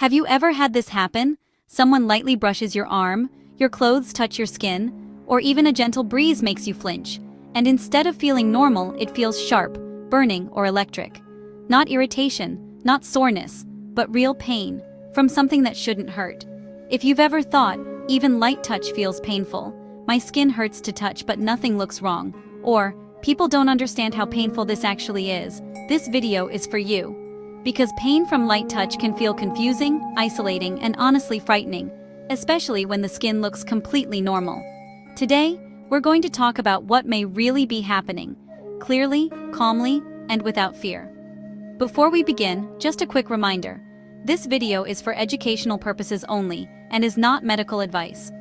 Have you ever had this happen? Someone lightly brushes your arm, your clothes touch your skin, or even a gentle breeze makes you flinch, and instead of feeling normal, it feels sharp, burning, or electric. Not irritation, not soreness, but real pain, from something that shouldn't hurt. If you've ever thought, even light touch feels painful, my skin hurts to touch but nothing looks wrong, or, people don't understand how painful this actually is, this video is for you. Because pain from light touch can feel confusing, isolating, and honestly frightening, especially when the skin looks completely normal. Today, we're going to talk about what may really be happening, clearly, calmly, and without fear. Before we begin, just a quick reminder. This video is for educational purposes only and is not medical advice.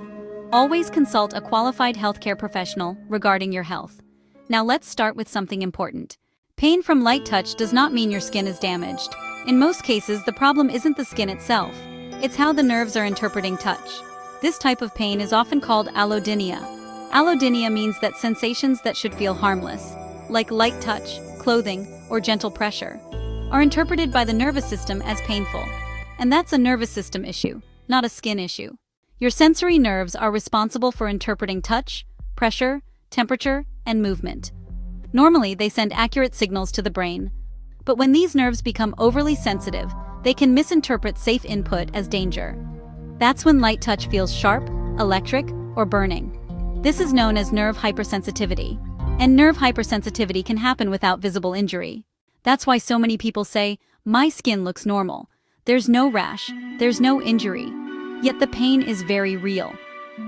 Always consult a qualified healthcare professional regarding your health. Now let's start with something important. Pain from light touch does not mean your skin is damaged. In most cases, the problem isn't the skin itself. It's how the nerves are interpreting touch. This type of pain is often called allodynia. Allodynia means that sensations that should feel harmless, like light touch, clothing, or gentle pressure, are interpreted by the nervous system as painful. And that's a nervous system issue, not a skin issue. Your sensory nerves are responsible for interpreting touch, pressure, temperature, and movement. Normally, they send accurate signals to the brain. But when these nerves become overly sensitive, they can misinterpret safe input as danger. That's when light touch feels sharp, electric, or burning. This is known as nerve hypersensitivity. And nerve hypersensitivity can happen without visible injury. That's why so many people say, "My skin looks normal. There's no rash, there's no injury." Yet the pain is very real.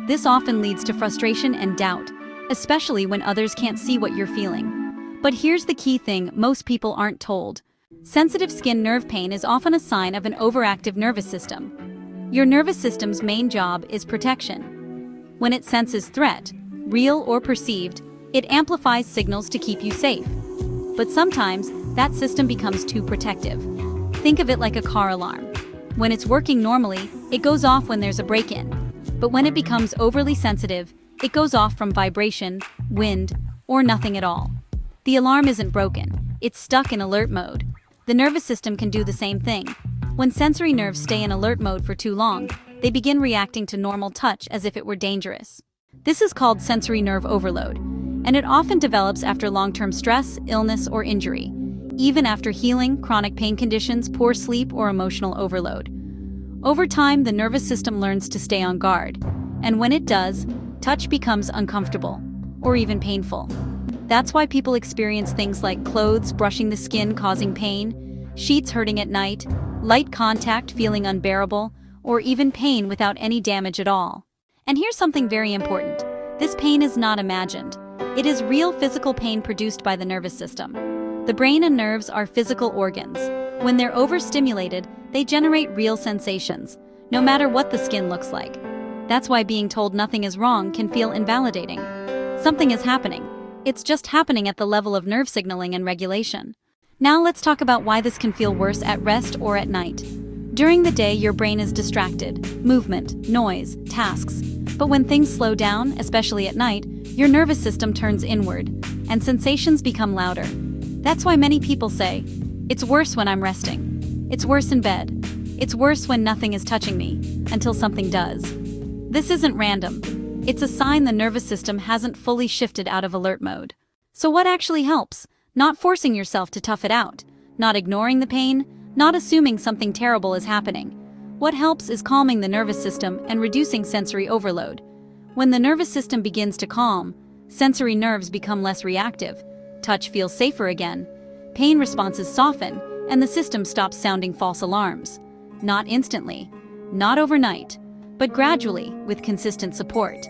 This often leads to frustration and doubt, especially when others can't see what you're feeling. But here's the key thing most people aren't told. Sensitive skin nerve pain is often a sign of an overactive nervous system. Your nervous system's main job is protection. When it senses threat, real or perceived, it amplifies signals to keep you safe. But sometimes, that system becomes too protective. Think of it like a car alarm. When it's working normally, it goes off when there's a break-in. But when it becomes overly sensitive, it goes off from vibration, wind, or nothing at all. The alarm isn't broken, it's stuck in alert mode. The nervous system can do the same thing. When sensory nerves stay in alert mode for too long, they begin reacting to normal touch as if it were dangerous. This is called sensory nerve overload, and it often develops after long-term stress, illness, or injury, even after healing, chronic pain conditions, poor sleep, or emotional overload. Over time, the nervous system learns to stay on guard, and when it does, touch becomes uncomfortable, or even painful. That's why people experience things like clothes brushing the skin causing pain, sheets hurting at night, light contact feeling unbearable, or even pain without any damage at all. And here's something very important. This pain is not imagined. It is real physical pain produced by the nervous system. The brain and nerves are physical organs. When they're overstimulated, they generate real sensations, no matter what the skin looks like. That's why being told nothing is wrong can feel invalidating. Something is happening. It's just happening at the level of nerve signaling and regulation. Now let's talk about why this can feel worse at rest or at night. During the day, your brain is distracted, movement, noise, tasks. But when things slow down, especially at night, your nervous system turns inward, and sensations become louder. That's why many people say, "It's worse when I'm resting. It's worse in bed. It's worse when nothing is touching me," until something does. This isn't random. It's a sign the nervous system hasn't fully shifted out of alert mode. So what actually helps? Not forcing yourself to tough it out, not ignoring the pain, not assuming something terrible is happening. What helps is calming the nervous system and reducing sensory overload. When the nervous system begins to calm, sensory nerves become less reactive, touch feels safer again, pain responses soften, and the system stops sounding false alarms. Not instantly, not overnight, but gradually, with consistent support.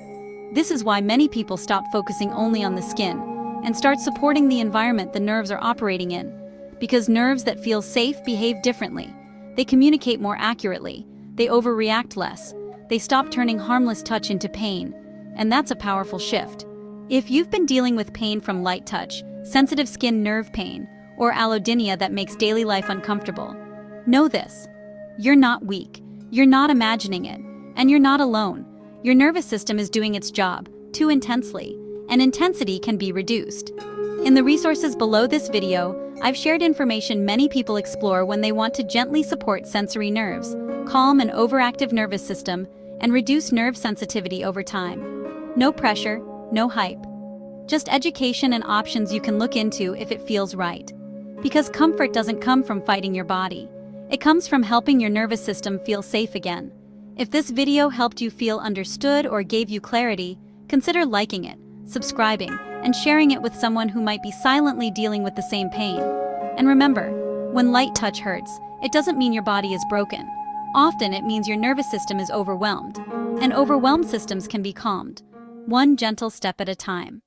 This is why many people stop focusing only on the skin and start supporting the environment the nerves are operating in. Because nerves that feel safe behave differently. They communicate more accurately. They overreact less. They stop turning harmless touch into pain. And that's a powerful shift. If you've been dealing with pain from light touch, sensitive skin nerve pain, or allodynia that makes daily life uncomfortable, know this. You're not weak. You're not imagining it. And you're not alone. Your nervous system is doing its job, too intensely, and intensity can be reduced. In the resources below this video, I've shared information many people explore when they want to gently support sensory nerves, calm an overactive nervous system, and reduce nerve sensitivity over time. No pressure, no hype. Just education and options you can look into if it feels right. Because comfort doesn't come from fighting your body. It comes from helping your nervous system feel safe again. If this video helped you feel understood or gave you clarity, consider liking it, subscribing, and sharing it with someone who might be silently dealing with the same pain. And remember, when light touch hurts, it doesn't mean your body is broken. Often it means your nervous system is overwhelmed. And overwhelmed systems can be calmed, one gentle step at a time.